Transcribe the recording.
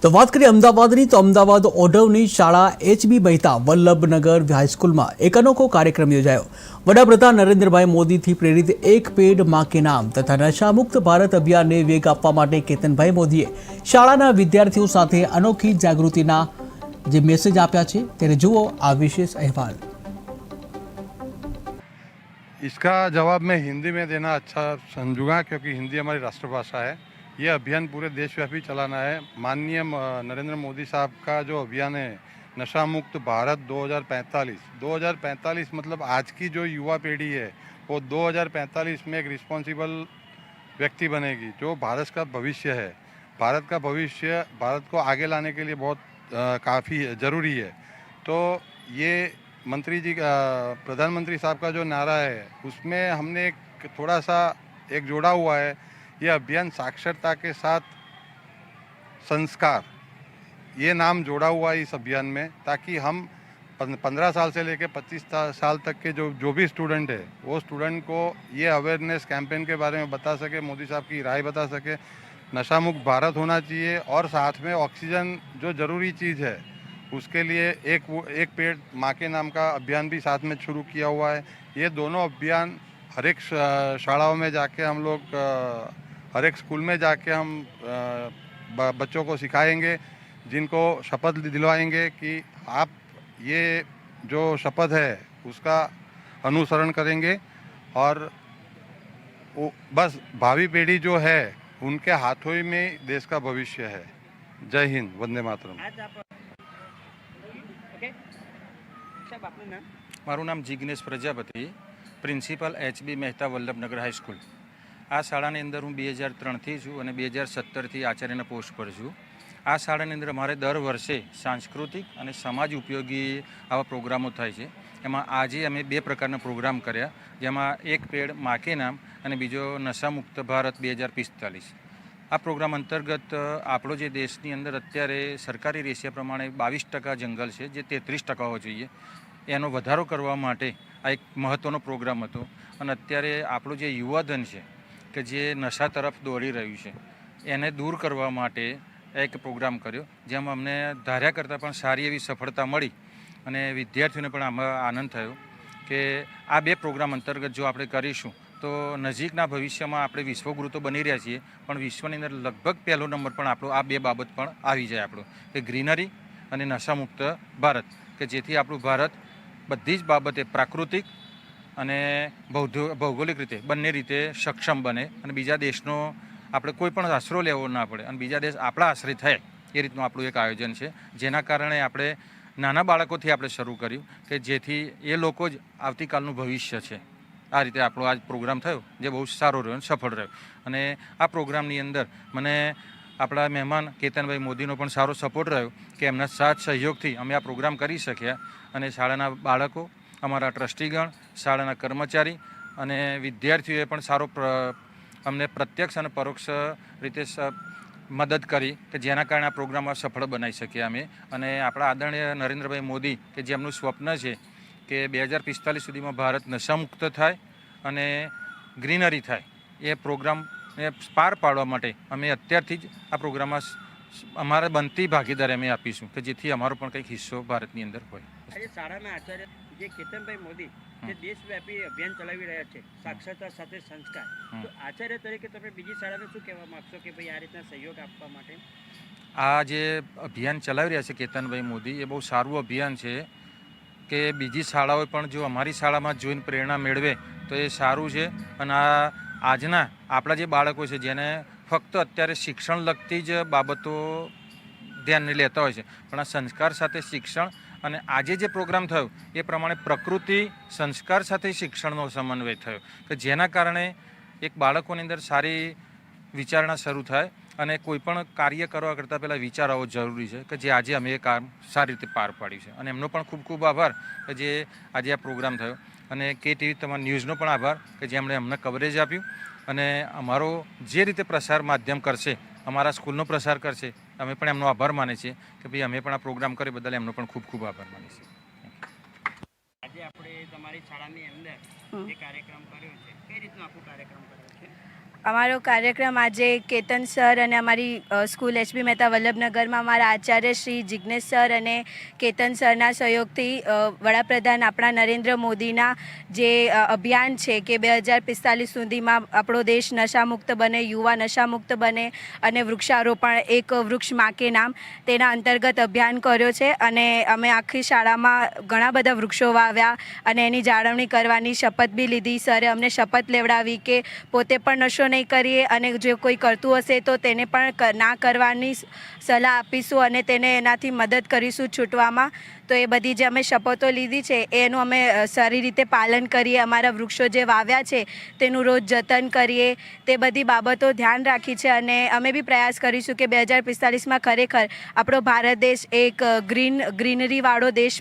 તો વાત કરીએ અમદાવાદની તો અમદાવાદ ઓઢવની શાળા એચબી મહેતા વલ્લભનગર હાઈસ્કૂલમાં એક અનોખો કાર્યક્રમ યોજાયો। વડાપ્રધાન નરેન્દ્રભાઈ મોદીથી પ્રેરિત એક પેડ માં કે નામ તથા નશામુક્ત ભારત અભિયાનને વેગ આપવા માટે કેતનભાઈ મોદીએ શાળાના વિદ્યાર્થીઓ સાથે અનોખી જાગૃતિના જે મેસેજ આપ્યા છે તેને જુઓ આ વિશેષ અહેવાલ। इसका जवाब मैं हिंदी में देना अच्छा समझूंगा क्योंकि हिंदी हमारी राष्ट्रभाषा है। ये अभियान पूरे देशव्यापी चलाना है। माननीय नरेंद्र मोदी साहब का जो अभियान है नशा मुक्त भारत 2045 मतलब आज की जो युवा पीढ़ी है वो 2045 में एक रिस्पॉन्सिबल व्यक्ति बनेगी जो भारत का भविष्य है। भारत का भविष्य भारत को आगे लाने के लिए बहुत काफ़ी ज़रूरी है। तो ये मंत्री जी का प्रधानमंत्री साहब का जो नारा है उसमें हमने एक थोड़ा सा एक जोड़ा हुआ है। ये अभियान साक्षरता के साथ संस्कार ये नाम जोड़ा हुआ है इस अभियान में, ताकि हम 15 साल से लेकर 25 साल तक के जो भी स्टूडेंट है वो स्टूडेंट को ये अवेयरनेस कैंपेन के बारे में बता सके, मोदी साहब की राय बता सके। नशा मुक्त भारत होना चाहिए और साथ में ऑक्सीजन जो ज़रूरी चीज़ है उसके लिए एक पेड़ माँ के नाम का अभियान भी साथ में शुरू किया हुआ है। ये दोनों अभियान हर एक शालाओं में जाके हम लोग हर एक स्कूल में जाके हम बच्चों को सिखाएंगे, जिनको शपथ दिलवाएंगे कि आप ये जो शपथ है उसका अनुसरण करेंगे और बस भावी पीढ़ी जो है उनके हाथों ही में देश का भविष्य है। जय हिंद, वंदे मातरम। मारू नाम Jignesh Prajapati, principal HB Mehta Vallabhnagar high school. आ शाळानी अंदर हूँ 2003 थी छूँ और 2017 थी आचार्यना पोस्ट पर छूँ। आ शाळानी अंदर अमारे दर वर्षे सांस्कृतिक और समाज उपयोगी आवा प्रोग्रामों थाय छे। एमां आजे अमे बे प्रकारना प्रोग्राम कर्या, जेमां एक पेड़ माँ के नाम और बीजो नशामुक्त भारत 2045। आ प्रोग्राम अंतर्गत आपणो जे देशनी अंदर अत्यारे सरकारी रेशिया प्रमाणे 22% जंगल है जे 33% होवो जोईए, एनो वधारो करवा माटे आ एक महत्वनो प्रोग्राम हतो। अने अत्यारे आपणो जे युवाधन है कि जे नशा तरफ दौड़ी रह्युं छे एने दूर करवा माटे एक प्रोग्राम कर्यो, जेमां अमने धार्या करता पण सारी एवी सफलता मळी अने विद्यार्थीओने पण आमां आनंद थयो कि आ बे प्रोग्राम अंतर्गत जो आपणे करीशुं तो नजीकना भविष्यमां आपणे विश्वगुरु तो बनी रह्या छीए पण विश्वनी अंदर लगभग पहलो नंबर पण आपणो आ बे बाबत पण आवी जाय आपणो कि ग्रीनरी अने नशामुक्त भारत, कि जेथी आपणुं भारत बधी ज बाबते प्राकृतिक अने भौगोलिक रीते बंने रीते सक्षम बने अने बीजा देशनो આપણે કોઈ પણ આશરો લેવો ના પડે અને બીજા દેશ આપણા આશ્રય થાય એ રીતનું આપણું એક આયોજન છે, જેના કારણે આપણે નાના બાળકોથી આપણે શરૂ કર્યું કે જેથી એ લોકો જ આવતીકાલનું ભવિષ્ય છે। આ રીતે આપણો આજ પ્રોગ્રામ થયો જે બહુ સારો રહ્યો અને સફળ રહ્યો। અને આ પ્રોગ્રામની અંદર મને આપણા મહેમાન કેતનભાઈ મોદીનો પણ સારો સપોર્ટ રહ્યો કે એમના સાથ સહયોગથી અમે આ પ્રોગ્રામ કરી શક્યા અને શાળાના બાળકો, અમારા ટ્રસ્ટીગણ, શાળાના કર્મચારી અને વિદ્યાર્થીઓએ પણ સારો अमने प्रत्यक्ष और परोक्ष रीते मदद करी कि जेना कारण आ प्रोग्राम सफल बनाई सके अमे। अने आपणा आदरणीय नरेंद्रभाई मोदी के जे एमनुं स्वप्न है कि 2045 सुधी में भारत नशामुक्त थाय अने ग्रीनरी थाय, ए प्रोग्राम ने पार पाड़वा माटे अमे अत्यारथी ज आ प्रोग्राम अमारे बनती भागीदारी अमे आपीशुं कि जेथी अमारो पण कंईक हिस्सो भारतनी अंदर होय। आज शाळाना आचार्य जे केतनभाई मोदी જે દેશવ્યાપી અભિયાન ચલાવી રહ્યા છે સાક્ષરતા સાથે સંસ્કાર, તો આચાર્ય તરીકે તમે બીજી શાળાને શું કહેવા માંગશો કે ભાઈ આ રીતના સહયોગ આપવા માટે? આ જે અભિયાન ચલાવી રહ્યા છે કેતનભાઈ મોદી એ બહુ સારું અભિયાન છે કે બીજી શાળાઓ પણ જો અમારી શાળામાં જોઈને પ્રેરણા મેળવે તો એ સારું છે। અને આ આજના આપણા જે બાળકો છે જેને ફક્ત અત્યારે શિક્ષણ લગતી જ બાબતો ધ્યાન લેતા હોય છે, પણ આ સંસ્કાર સાથે શિક્ષણ અને આજે જે પ્રોગ્રામ થયો એ પ્રમાણે પ્રકૃતિ સંસ્કાર સાથે શિક્ષણનો સમન્વય થયો કે જેના કારણે એક બાળકોની અંદર સારી વિચારણા શરૂ થાય અને કોઈપણ કાર્ય કરવા કરતાં પહેલાં વિચાર આવવો જરૂરી છે કે જે આજે અમે એ કામ સારી રીતે પાર પાડ્યું છે। અને એમનો પણ ખૂબ ખૂબ આભાર કે જે આજે આ પ્રોગ્રામ થયો અને કે ટીવી તમારા ન્યૂઝનો પણ આભાર કે જેમણે અમને કવરેજ આપ્યું અને અમારો જે રીતે પ્રસાર માધ્યમ કરશે અમારા સ્કૂલનો પ્રસાર કરશે અમે પણ એમનો આભાર માને છીએ કે ભાઈ અમે પણ આ પ્રોગ્રામ કર્યો બદલ એમનો પણ ખૂબ ખૂબ આભાર માનીએ છીએ। આજે આપણે તમારી શાળાની અંદર જે કાર્યક્રમ કર્યો છે કઈ રીતનો આખો કાર્યક્રમ કર્યો છે? અમારો કાર્યક્રમ આજે કેતન સર અને અમારી સ્કૂલ એચબી મહેતા વલ્લભનગરમાં અમારા આચાર્ય શ્રી જિજ્ઞેશ સર અને કેતન સરના સહયોગથી વડાપ્રધાન આપણા નરેન્દ્ર મોદીના જે અભિયાન છે કે 2045 સુધીમાં આપણો દેશ નશામુક્ત બને, યુવા નશામુક્ત બને અને વૃક્ષારોપણ એક વૃક્ષ માં કે નામ તેના અંતર્ગત અભિયાન કર્યો છે. અને અમે આખી શાળામાં ઘણા બધા વૃક્ષો વાવ્યા અને એની જાળવણી કરવાની શપથ બી લીધી. સરે અમને શપથ લેવડાવી કે પોતે પણ નશો નહીં કરીએ અને જે કોઈ કરતું હશે તો તેને પણ ના કરવાની સલાહ આપીશું અને તેને એનાથી મદદ કરીશું છૂટવામાં. તો એ બધી જે અમે શપથો લીધી છે એનું અમે સારી રીતે પાલન કરીએ, અમારા વૃક્ષો જે વાવ્યા છે તેનું રોજ જતન કરીએ, તે બધી બાબતો ધ્યાન રાખી છે. અને અમે બી પ્રયાસ કરીશું કે 2045માં ખરેખર આપણો ભારત દેશ એક ગ્રીનરીવાળો દેશ